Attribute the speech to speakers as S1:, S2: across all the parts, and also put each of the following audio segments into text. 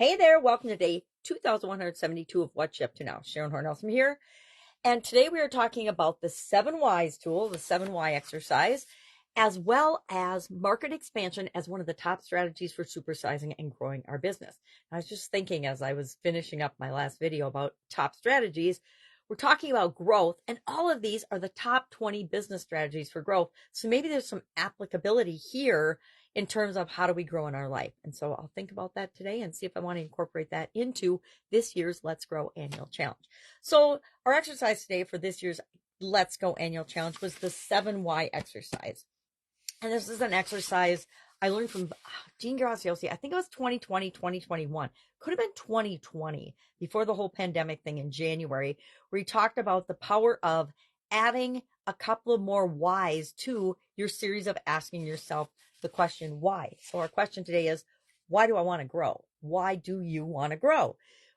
S1: Hey there, welcome to day 2172 of What's You Up To Now. Sharon Horne-Ellstrom here. And today we are talking about the 7 Whys tool, the 7 Why exercise, as well as market expansion as one of the top strategies for supersizing and growing our business. I was just thinking as I was finishing up my last video about top strategies, we're talking about growth, and all of these are the top 20 business strategies for growth. So maybe there's some applicability here in terms of how do we grow in our life. And so I'll think about that today and see if I want to incorporate that into this year's Let's Grow annual challenge. So our exercise today for this year's Let's Go annual challenge was the 7 Why exercise. And this is an exercise I learned from Gene Graziosi. I think it was 2020, 2021. Could have been 2020 before the whole pandemic thing in January, where he talked about the power of adding a couple of more whys to your series of asking yourself the question why. So our question today is, why do I want to grow? Why do you want to grow?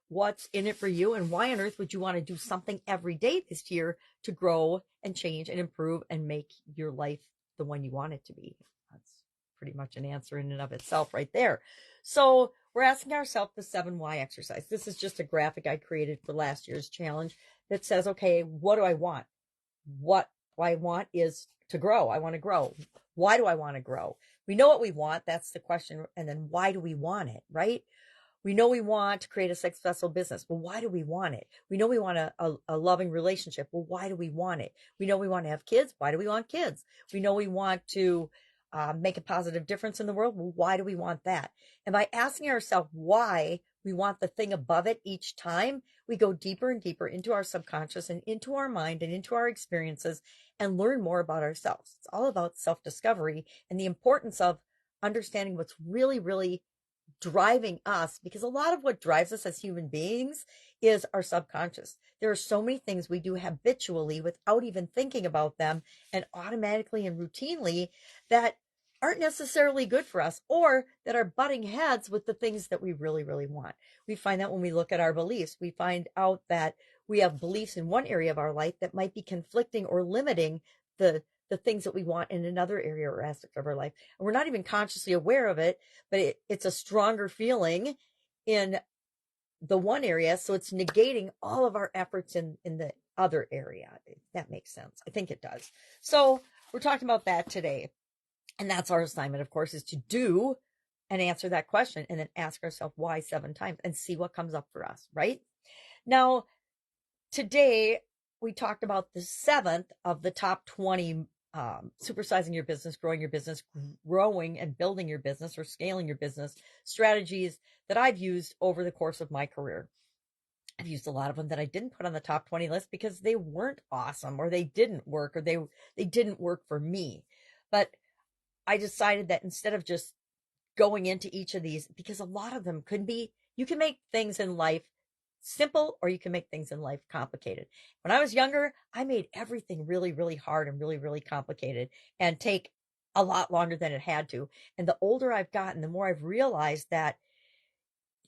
S1: What's in it for you, and why on earth would you want to do something every day this year to grow and change and improve and make your life the one you want it to be? That's pretty much an answer in and of itself right there. So we're asking ourselves the 7 Why exercise. This is just a graphic I created for last year's challenge that says, okay, what do I want? What I want is to grow. I want to grow. Why do I want to grow? We know what we want. That's the question. And then why do we want it, right? We know we want to create a successful business. Well, why do we want it? We know we want a loving relationship. Well, why do we want it? We know we want to have kids. Why do we want kids? We know we want to make a positive difference in the world. Well, why do we want that? And by asking ourselves why we want the thing above it each time, we go deeper and deeper into our subconscious and into our mind and into our experiences and learn more about ourselves. It's all about self-discovery and the importance of understanding what's really, really driving us, because a lot of what drives us as human beings is our subconscious. There are so many things we do habitually without even thinking about them, and automatically and routinely, that aren't necessarily good for us, or that are butting heads with the things that we really, really want. We find that when we look at our beliefs, we find out that we have beliefs in one area of our life that might be conflicting or limiting the things that we want in another area or aspect of our life. And we're not even consciously aware of it, but it's a stronger feeling in the one area. So it's negating all of our efforts in the other area. If that makes sense. I think it does. So we're talking about that today. And that's our assignment, of course, is to do and answer that question and then ask ourselves why 7 times and see what comes up for us, right? Now, today we talked about the 7th of the top 20 supersizing your business, growing and building your business or scaling your business strategies that I've used over the course of my career. I've used a lot of them that I didn't put on the top 20 list because they weren't awesome, or they didn't work, or they didn't work for me. But I decided that instead of just going into each of these, because a lot of them could be, you can make things in life simple, or you can make things in life complicated. When I was younger, I made everything really, really hard and really, really complicated and take a lot longer than it had to. And the older I've gotten, the more I've realized that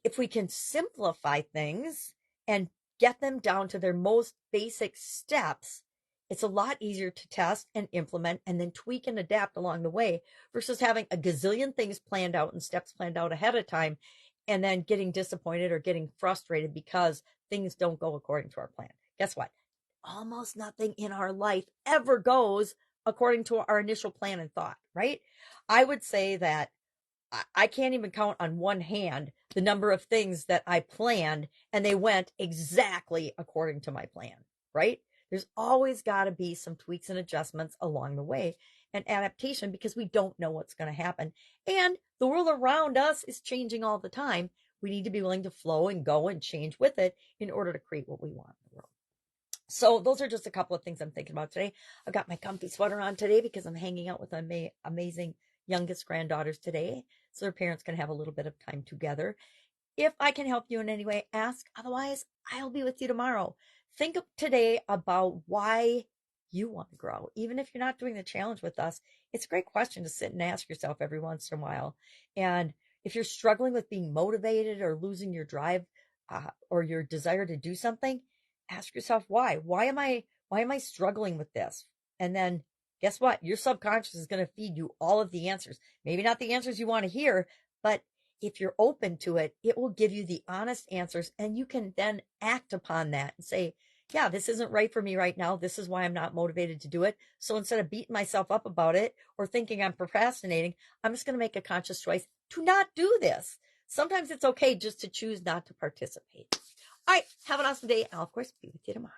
S1: if we can simplify things and get them down to their most basic steps, it's a lot easier to test and implement and then tweak and adapt along the way versus having a gazillion things planned out and steps planned out ahead of time and then getting disappointed or getting frustrated because things don't go according to our plan. Guess what? Almost nothing in our life ever goes according to our initial plan and thought, right? I would say that I can't even count on one hand the number of things that I planned and they went exactly according to my plan, right? There's always got to be some tweaks and adjustments along the way and adaptation, because we don't know what's going to happen. And the world around us is changing all the time. We need to be willing to flow and go and change with it in order to create what we want in the world. So those are just a couple of things I'm thinking about today. I've got my comfy sweater on today because I'm hanging out with my amazing youngest granddaughters today. So their parents can have a little bit of time together. If I can help you in any way, ask. Otherwise, I'll be with you tomorrow. Think today about why you want to grow. Even if you're not doing the challenge with us, it's a great question to sit and ask yourself every once in a while. And if you're struggling with being motivated or losing your drive or your desire to do something, ask yourself why. Why am I struggling with this? And then guess what? Your subconscious is going to feed you all of the answers. Maybe not the answers you want to hear, but if you're open to it, it will give you the honest answers, and you can then act upon that and say, yeah, this isn't right for me right now. This is why I'm not motivated to do it. So instead of beating myself up about it or thinking I'm procrastinating, I'm just going to make a conscious choice to not do this. Sometimes it's okay just to choose not to participate. All right, have an awesome day. I'll, of course, be with you tomorrow.